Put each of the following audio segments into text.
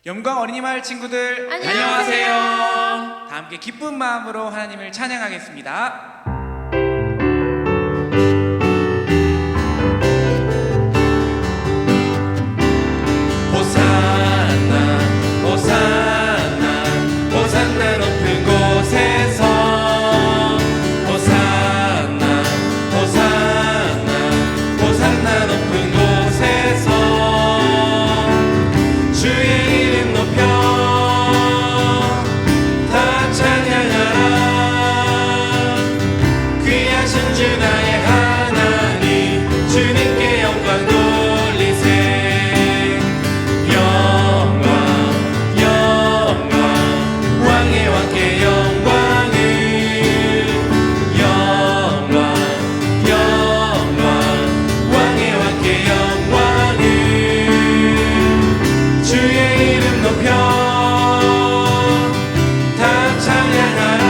영광 어린이 마을 친구들 안녕하세요. 다 함께 기쁜 마음으로 하나님을 찬양하겠습니다. 호산나 호산나 호산나 높은 곳에서 호산나 호산나 호산나 높은 곳에서 주의 이름 높여 다 찬양하라. 귀하신 주 나의 하나님 주님께 영광 돌리세. 영광 영광 왕의 왕께 영광을 영광 영광 왕의 왕께 영광을 주의 이름 높여 다 찬양하라.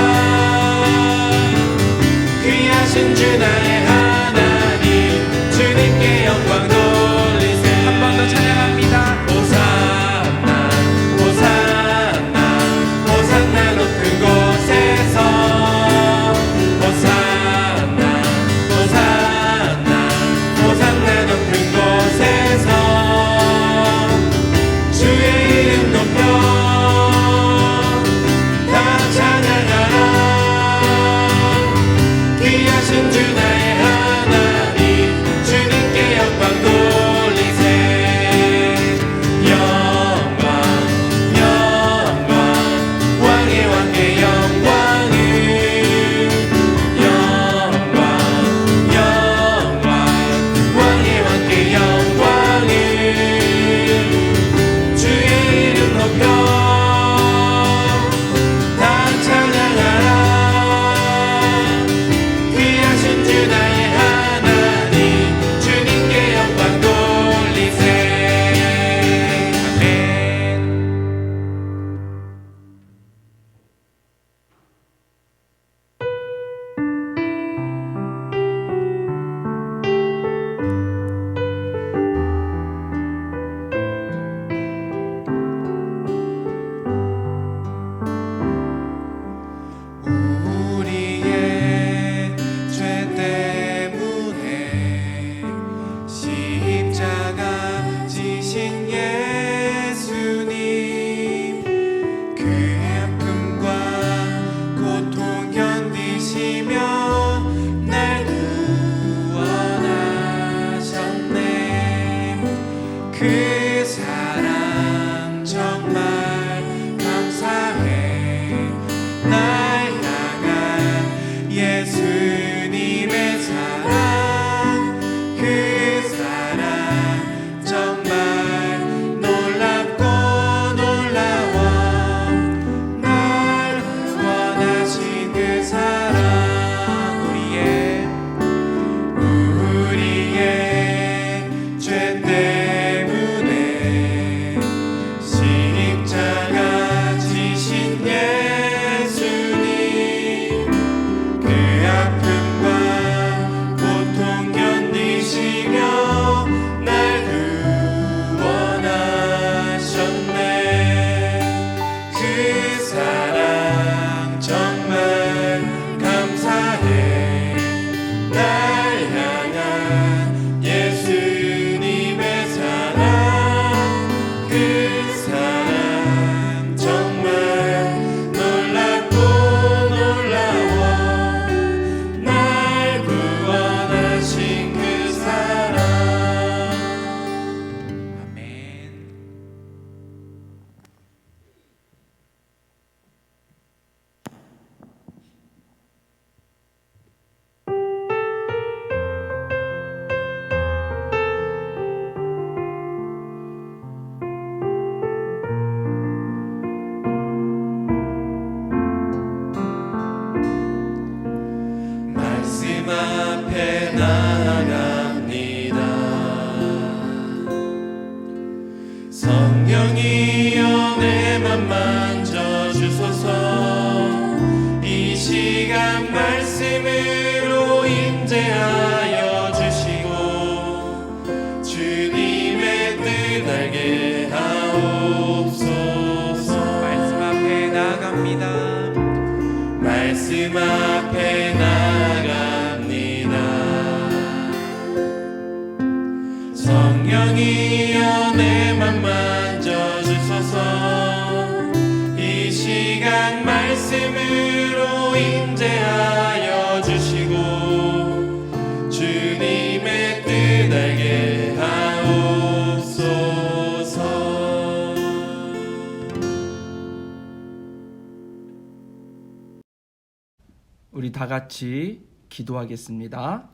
귀하신 주 나의 하나님 주님께 영광 돌리세. 한 번 더 찬양합니다. 호산나 호산나 호산나 높은 곳에서 호산나 호산나 호산나 높은 곳에서 주의 이름 높여 다 찬양하라. 귀하신 주 나의 하나님 주님께 영광 돌리세. 영광 영광 왕의 왕께 영광을 영광 영광 왕의 왕께 영광을 주의 이름 높여 다 찬양하라. 귀하신 주 나의 하나님 주님께 영광 돌리세. 아멘. 우리의 죄 때문에 십자가 지신 예수님, 그 아픔과 고통 견디시며 날 구원하셨네. 그 사랑 정말 감사해. 날 향한 예수님의 사랑, 그 사랑 정말 놀랍고 놀라워. 날 구원하신 그 사랑, 우리의 죄 때문에 십자가 지신 예수님, 그 아픔과 고통 견디시며 날 구원하셨네. 그 사랑 정말 감사해. 날 향한 예수님의 사랑, 그 사랑 정말 놀랍고 놀라워. 날 구원하신 그 사랑. 아멘. 말씀 앞에 나아갑니다. 성령이여 내 맘 만져주소서. 이 시간 말씀으로 임재하여 주시고 주님의 뜻 알게 하옵소서. 성령이여 내 맘 만져주소서. 이 시간 말씀으로 임재하여 주시고 주님의 뜻 알게 하옵소서. 우리 다 같이 기도하겠습니다.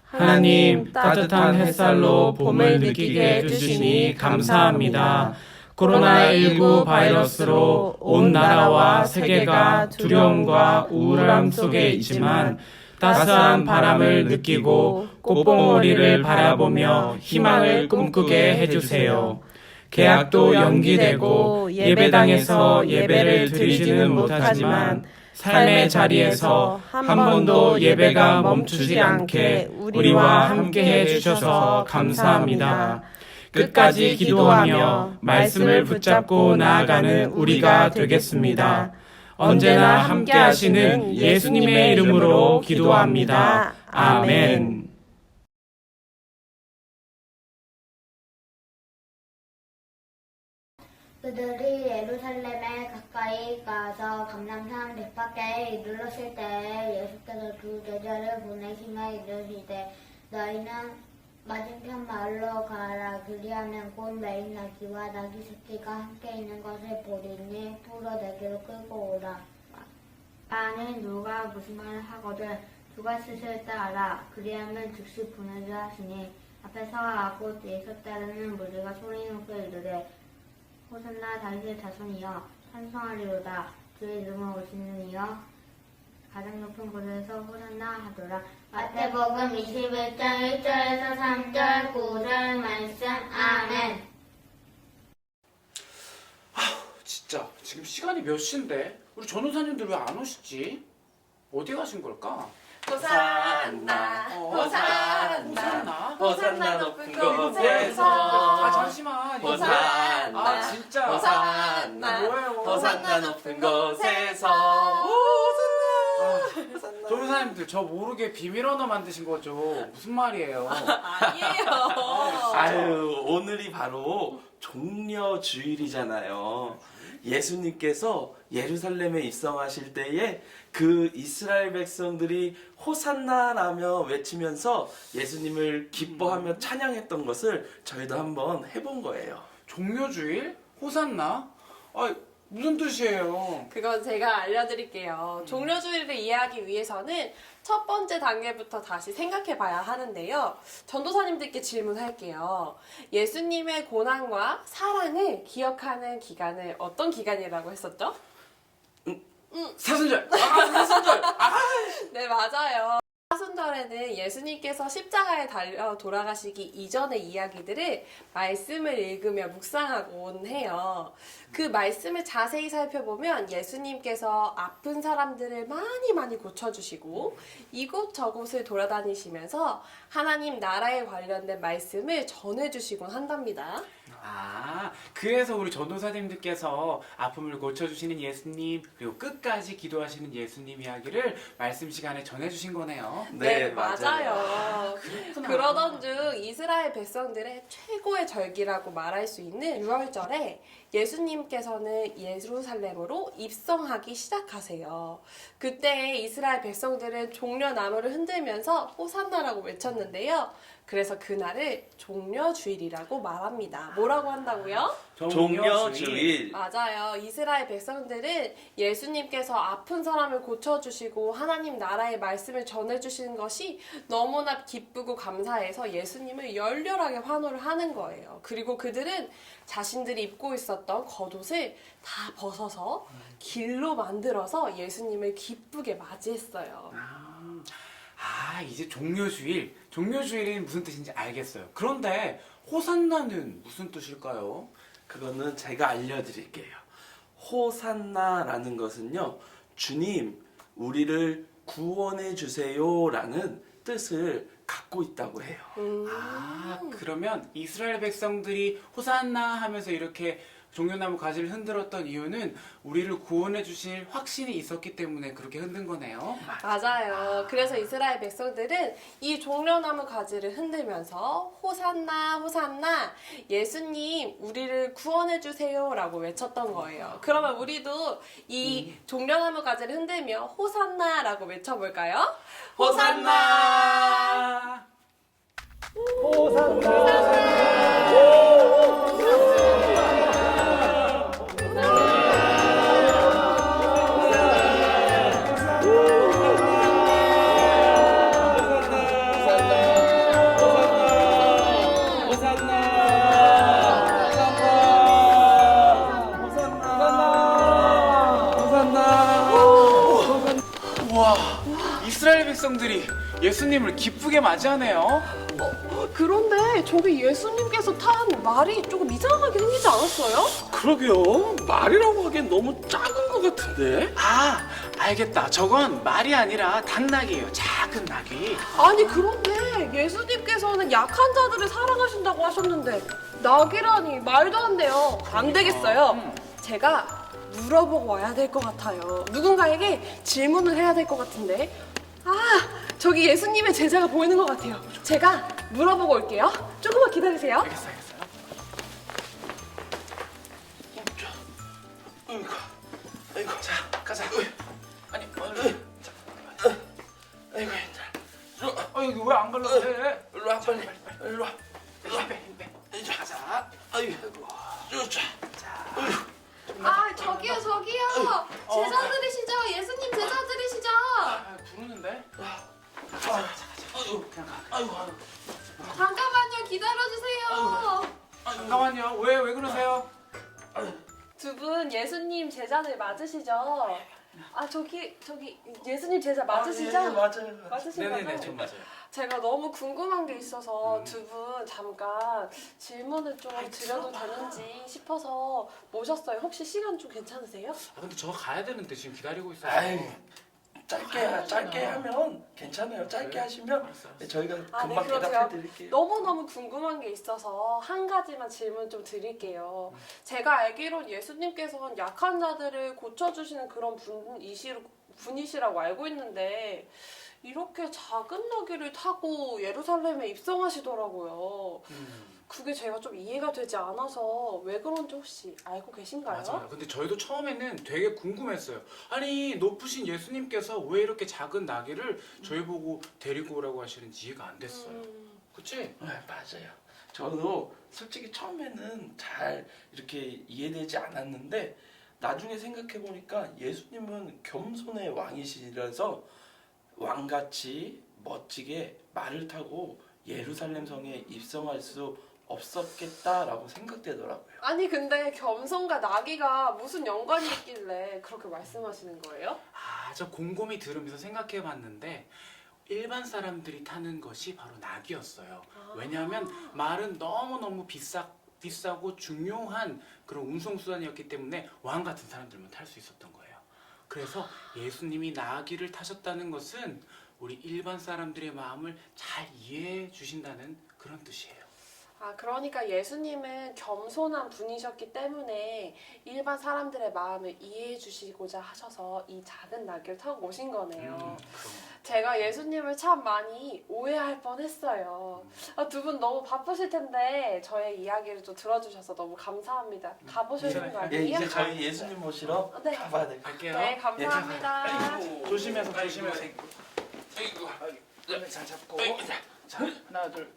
하나님, 따뜻한 햇살로 봄을 느끼게 해주시니 감사합니다. 코로나19 바이러스로 온 나라와 세계가 두려움과 우울함 속에 있지만 따스한 바람을 느끼고 꽃봉오리를 바라보며 희망을 꿈꾸게 해주세요. 개학도 연기되고 예배당에서 예배를 드리지는 못하지만 삶의 자리에서 한 번도 예배가 멈추지 않게 우리와 함께 해주셔서 감사합니다. 끝까지 기도하며 말씀을 붙잡고 나아가는 우리가 되겠습니다. 언제나 함께 하시는 예수님의 이름으로 기도합니다. 아멘. 그들이 예루살렘에 가까이 가서 감람산 벳밖에 이르렀을 때 예수께서 두 제자를 보내시며 이르시되 너희는 맞은편 마을로 가라. 그리하면 곧 매인 나귀와 나귀 새끼가 함께 있는 것을 보리니 풀어 내게로 끌고 오라. 만일 누가 무슨 말을 하거든 누가 스스로 따라 그리하면 즉시 보내자 하시니 앞에서 하고 뒤에서 따르는 무리가 소리 높여 이르되 호산나 다윗의 자손이여 찬송하리로다. 주의 이름으로 오시는 이여 가장 높은 곳에서 호산나 하더라. 마태복음 21장 1절에서 3절 9절 말씀. 아멘. 진짜 지금 시간이 몇 시인데 우리 전도사님들 왜 안 오시지? 어디 가신 걸까? 호산나 호산나 호산나 높은 곳에서 아 잠시만 호산나 아 진짜 호산나 뭐예요? 호산나 높은 곳에서 전도사님들 저 모르게 비밀 언어 만드신 거죠? 무슨 말이에요? 아니에요. 아유, 오늘이 바로 종려주일이잖아요. 예수님께서 예루살렘에 입성하실 때에 그 이스라엘 백성들이 호산나라며 외치면서 예수님을 기뻐하며 찬양했던 것을 저희도 한번 해본 거예요. 종려주일? 호산나? 아 무슨 뜻이에요? 그건 제가 알려드릴게요. 종려주의를 이해하기 위해서는 첫 번째 단계부터 다시 생각해 봐야 하는데요. 전도사님들께 질문할게요. 예수님의 고난과 사랑을 기억하는 기간을 어떤 기간이라고 했었죠? 사순절! 사순절! 네, 맞아요. 사순절에는 예수님께서 십자가에 달려 돌아가시기 이전의 이야기들을 말씀을 읽으며 묵상하곤 해요. 그 말씀을 자세히 살펴보면 예수님께서 아픈 사람들을 많이 고쳐주시고 이곳저곳을 돌아다니시면서 하나님 나라에 관련된 말씀을 전해주시곤 한답니다. 아, 그래서 우리 전도사님들께서 아픔을 고쳐주시는 예수님, 그리고 끝까지 기도하시는 예수님 이야기를 말씀 시간에 전해주신 거네요. 네, 맞아요. 그렇구나. 그러던 중 이스라엘 백성들의 최고의 절기라고 말할 수 있는 6월절에 예수님께서는 예루살렘으로 입성하기 시작하세요. 그때 이스라엘 백성들은 종려나무를 흔들면서 호산나라고 외쳤는데요. 그래서 그날을 종려주일이라고 말합니다. 뭐라고 한다고요? 종려주일. 맞아요. 이스라엘 백성들은 예수님께서 아픈 사람을 고쳐주시고 하나님 나라의 말씀을 전해주시는 것이 너무나 기쁘고 감사해서 예수님을 열렬하게 환호를 하는 거예요. 그리고 그들은 자신들이 입고 있었던 겉옷을 다 벗어서 길로 만들어서 예수님을 기쁘게 맞이했어요. 이제 종려주일. 종려주일이 무슨 뜻인지 알겠어요. 그런데 호산나는 무슨 뜻일까요? 그거는 제가 알려드릴게요. 호산나라는 것은요, 주님, 우리를 구원해 주세요라는 뜻을 갖고 있다고 해요. 그러면 이스라엘 백성들이 호산나 하면서 이렇게 종려나무 가지를 흔들었던 이유는 우리를 구원해 주실 확신이 있었기 때문에 그렇게 흔든 거네요. 맞아요. 그래서 이스라엘 백성들은 이 종려나무 가지를 흔들면서 호산나 호산나, 예수님 우리를 구원해 주세요라고 외쳤던 거예요. 그러면 우리도 이 종려나무 가지를 흔들며 호산나라고 외쳐볼까요? 호산나! 우와, 이스라엘 백성들이 예수님을 기쁘게 맞이하네요. 그런데 저기 예수님께서 탄 말이 조금 이상하게 생기지 않았어요? 그러게요. 말이라고 하기엔 너무 작은 것 같은데. 아, 알겠다. 저건 말이 아니라 당나귀예요. 작은 나귀. 아니 그런데 예수님께서는 약한 자들을 사랑하신다고 하셨는데 낙이라니 말도 안 돼요. 안 되겠어요. 제가 물어보고 와야 될 것 같아요. 누군가에게 질문을 해야 될 것 같은데. 아, 저기 예수님의 제자가 보이는 것 같아요. 제가 물어보고 올게요. 조금만 기다리세요. 알겠어요. 아이고, 자, 가자. 아니, 아이고, 힘들어. 여기 왜 안 갈라 그래? 일로 와, 빨리. 일로 와. 힘 빼. 가자. 아이고, 자. 아, 저기요. 제자들이시죠? 예수님 제자들이시죠? 부르는데? 아이고, 그냥 가. 아이고. 잠깐만요. 기다려주세요. 잠깐만요. 왜 그러세요? 두 분 예수님 제자들 맞으시죠? 아, 저기 예수님 제자 맞으시죠? 예, 맞아요. 맞으신 네네네, 거죠? 좀 맞아요. 제가 너무 궁금한 게 있어서 두 분 잠깐 질문을 좀 드려도 되는지 싶어서 모셨어요. 혹시 시간 좀 괜찮으세요? 아, 근데 저 가야 되는데 지금 기다리고 있어요. 아이, 짧게 하면 괜찮아요. 짧게 하시면 알았어. 저희가 아, 네, 금방 그럼 대답해 드릴게요. 너무너무 궁금한 게 있어서 한 가지만 질문 좀 드릴게요. 제가 알기론 예수님께서는 약한 자들을 고쳐주시는 그런 분이시라고 알고 있는데 이렇게 작은 나귀를 타고 예루살렘에 입성하시더라고요. 그게 제가 좀 이해가 되지 않아서 왜 그런지 혹시 알고 계신가요? 맞아요. 근데 저희도 처음에는 되게 궁금했어요. 아니, 높으신 예수님께서 왜 이렇게 작은 나귀를 저희 보고 데리고 오라고 하시는지 이해가 안 됐어요. 그치? 네, 맞아요. 저도 솔직히 처음에는 잘 이렇게 이해되지 않았는데 나중에 생각해 보니까 예수님은 겸손의 왕이시라서 왕같이 멋지게 말을 타고 예루살렘 성에 입성할 수 없었겠다라고 생각되더라고요. 아니 근데 겸손과 나귀가 무슨 연관이 있길래 그렇게 말씀하시는 거예요? 아, 저 곰곰이 들으면서 생각해 봤는데 일반 사람들이 타는 것이 바로 낙이었어요. 왜냐하면 말은 너무너무 비싸고 중요한 그런 운송수단이었기 때문에 왕 같은 사람들만 탈 수 있었던 거예요. 그래서 예수님이 나귀를 타셨다는 것은 우리 일반 사람들의 마음을 잘 이해해 주신다는 그런 뜻이에요. 아, 그러니까 예수님은 겸손한 분이셨기 때문에 일반 사람들의 마음을 이해해 주시고자 하셔서 이 작은 나귀를 타고 오신 거네요. 그럼. 제가 예수님을 참 많이 오해할 뻔했어요. 아, 두 분 너무 바쁘실 텐데 저의 이야기를 좀 들어주셔서 너무 감사합니다. 가보시는 거 예, 아니에요? 이제 저희 예수님 모시러 네. 가봐야 될 것 갈게요. 네, 감사합니다. 같아요. 조심해서. 아이고, 네, 잘 잡고. 자, 하나, 둘,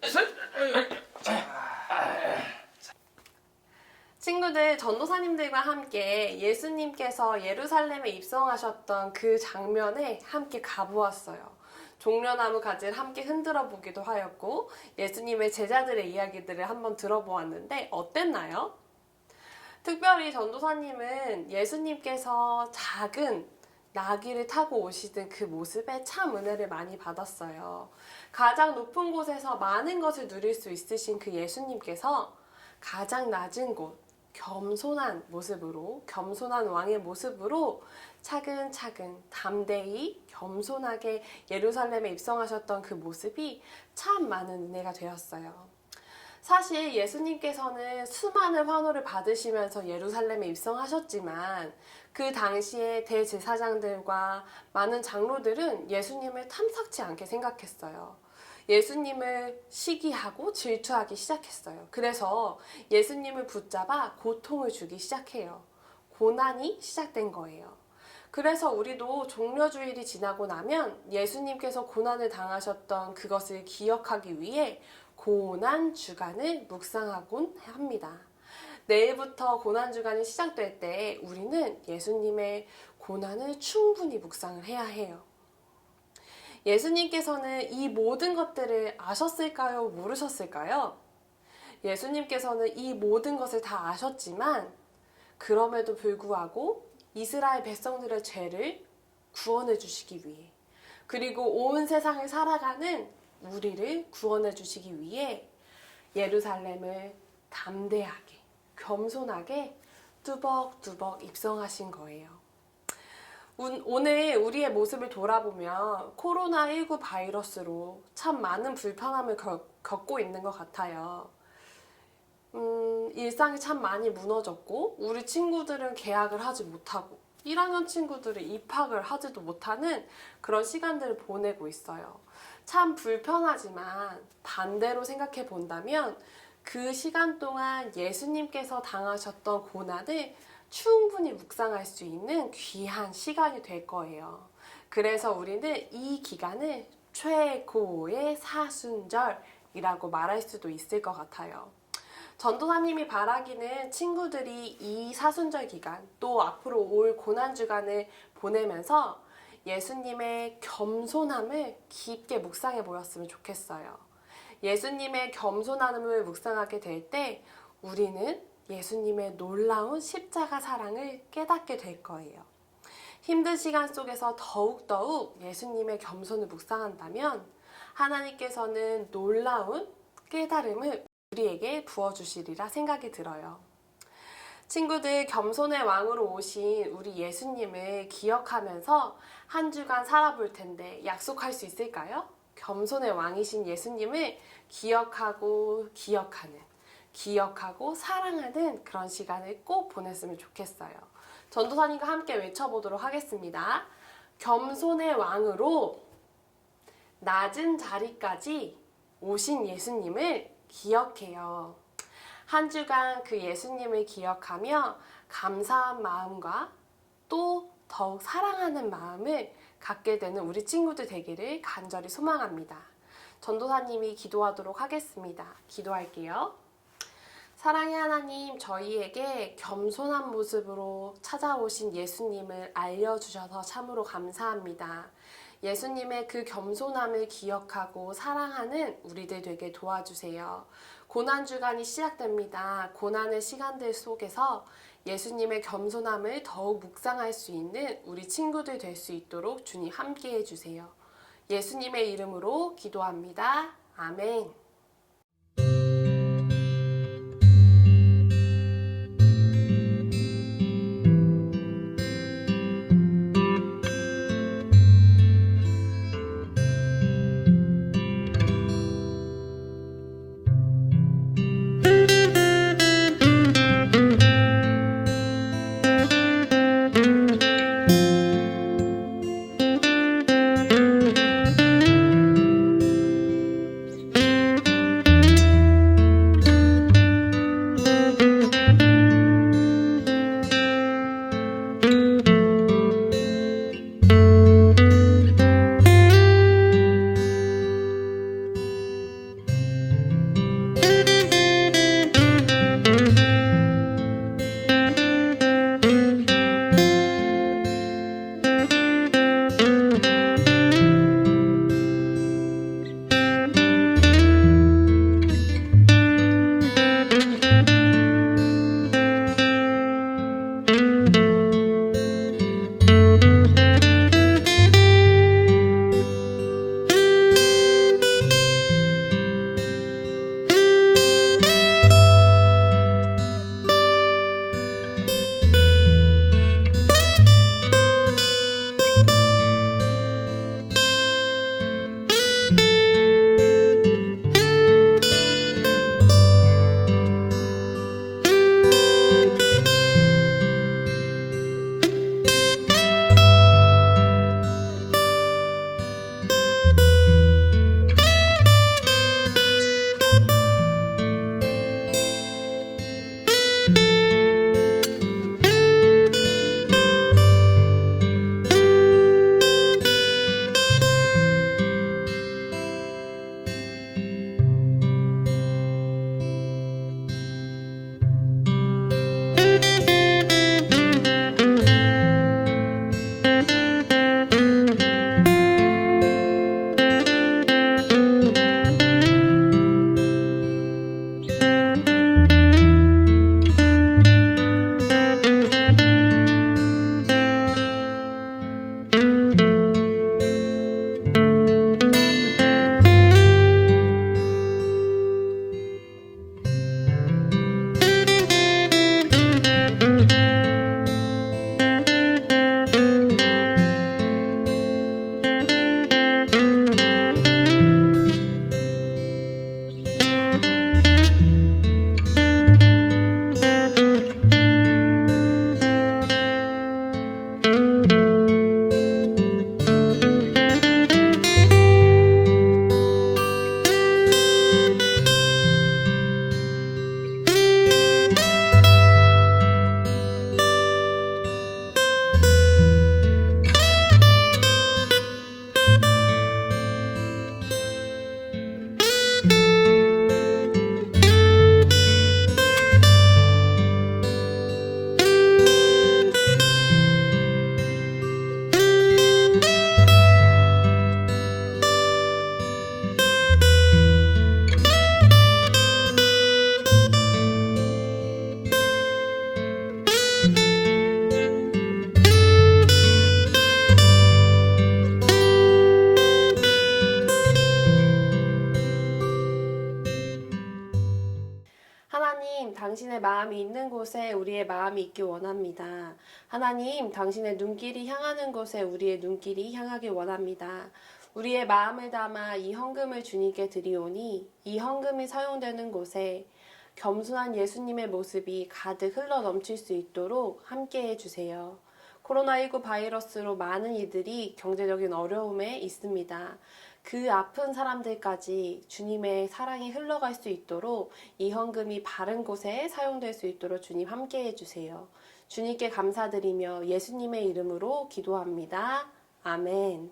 친구들, 전도사님들과 함께 예수님께서 예루살렘에 입성하셨던 그 장면에 함께 가보았어요. 종려나무 가지를 함께 흔들어 보기도 하였고 예수님의 제자들의 이야기들을 한번 들어보았는데 어땠나요? 특별히 전도사님은 예수님께서 작은 나귀를 타고 오시던 그 모습에 참 은혜를 많이 받았어요. 가장 높은 곳에서 많은 것을 누릴 수 있으신 그 예수님께서 가장 낮은 곳, 겸손한 모습으로, 겸손한 왕의 모습으로 차근차근 담대히 겸손하게 예루살렘에 입성하셨던 그 모습이 참 많은 은혜가 되었어요. 사실 예수님께서는 수많은 환호를 받으시면서 예루살렘에 입성하셨지만 그 당시에 대제사장들과 많은 장로들은 예수님을 탐탁치 않게 생각했어요. 예수님을 시기하고 질투하기 시작했어요. 그래서 예수님을 붙잡아 고통을 주기 시작해요. 고난이 시작된 거예요. 그래서 우리도 종려주일이 지나고 나면 예수님께서 고난을 당하셨던 그것을 기억하기 위해 고난 주간을 묵상하곤 합니다. 내일부터 고난 주간이 시작될 때 우리는 예수님의 고난을 충분히 묵상을 해야 해요. 예수님께서는 이 모든 것들을 아셨을까요? 모르셨을까요? 예수님께서는 이 모든 것을 다 아셨지만 그럼에도 불구하고 이스라엘 백성들의 죄를 구원해 주시기 위해, 그리고 온 세상을 살아가는 우리를 구원해 주시기 위해 예루살렘을 담대하게, 겸손하게 뚜벅뚜벅 입성하신 거예요. 오늘 우리의 모습을 돌아보면 코로나19 바이러스로 참 많은 불편함을 겪고 있는 것 같아요. 일상이 참 많이 무너졌고, 우리 친구들은 개학을 하지 못하고 1학년 친구들은 입학을 하지도 못하는 그런 시간들을 보내고 있어요. 참 불편하지만 반대로 생각해 본다면 그 시간 동안 예수님께서 당하셨던 고난을 충분히 묵상할 수 있는 귀한 시간이 될 거예요. 그래서 우리는 이 기간을 최고의 사순절이라고 말할 수도 있을 것 같아요. 전도사님이 바라기는 친구들이 이 사순절 기간, 또 앞으로 올 고난주간을 보내면서 예수님의 겸손함을 깊게 묵상해 보였으면 좋겠어요. 예수님의 겸손함을 묵상하게 될 때 우리는 예수님의 놀라운 십자가 사랑을 깨닫게 될 거예요. 힘든 시간 속에서 더욱더욱 예수님의 겸손을 묵상한다면 하나님께서는 놀라운 깨달음을 우리에게 부어주시리라 생각이 들어요. 친구들, 겸손의 왕으로 오신 우리 예수님을 기억하면서 한 주간 살아볼 텐데 약속할 수 있을까요? 겸손의 왕이신 예수님을 기억하고 사랑하는 그런 시간을 꼭 보냈으면 좋겠어요. 전도사님과 함께 외쳐보도록 하겠습니다. 겸손의 왕으로 낮은 자리까지 오신 예수님을 기억해요. 한 주간 그 예수님을 기억하며 감사한 마음과 또 더욱 사랑하는 마음을 갖게 되는 우리 친구들 되기를 간절히 소망합니다. 전도사님이 기도하도록 하겠습니다. 기도할게요. 사랑의 하나님, 저희에게 겸손한 모습으로 찾아오신 예수님을 알려주셔서 참으로 감사합니다. 예수님의 그 겸손함을 기억하고 사랑하는 우리들 되게 도와주세요. 고난주간이 시작됩니다. 고난의 시간들 속에서 예수님의 겸손함을 더욱 묵상할 수 있는 우리 친구들 될 수 있도록 주님 함께해 주세요. 예수님의 이름으로 기도합니다. 아멘. 하나님, 당신의 마음이 있는 곳에 우리의 마음이 있기 원합니다. 하나님, 당신의 눈길이 향하는 곳에 우리의 눈길이 향하기 원합니다. 우리의 마음을 담아 이 헌금을 주님께 드리오니 이 헌금이 사용되는 곳에 겸손한 예수님의 모습이 가득 흘러 넘칠 수 있도록 함께해 주세요. 코로나19 바이러스로 많은 이들이 경제적인 어려움에 있습니다. 그 아픈 사람들까지 주님의 사랑이 흘러갈 수 있도록 이 헌금이 바른 곳에 사용될 수 있도록 주님 함께해 주세요. 주님께 감사드리며 예수님의 이름으로 기도합니다. 아멘.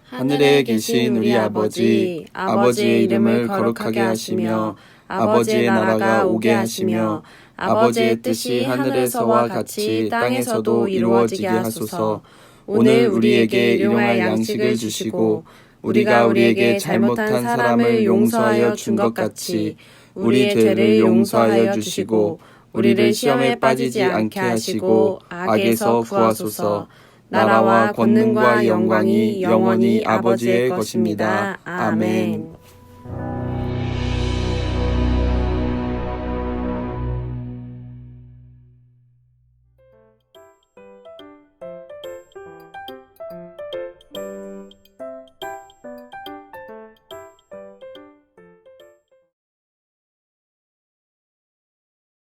하늘에 계신 우리 아버지, 아버지의 이름을 거룩하게 하시며 아버지의 나라가 오게 하시며 아버지의 뜻이 하늘에서와 같이 땅에서도 이루어지게 하소서. 오늘 우리에게 일용할 양식을 주시고 우리가 우리에게 잘못한 사람을 용서하여 준 것 같이 우리의 죄를 용서하여 주시고 우리를 시험에 빠지지 않게 하시고 악에서 구하소서. 나라와 권능과 영광이 영원히 아버지의 것입니다. 아멘.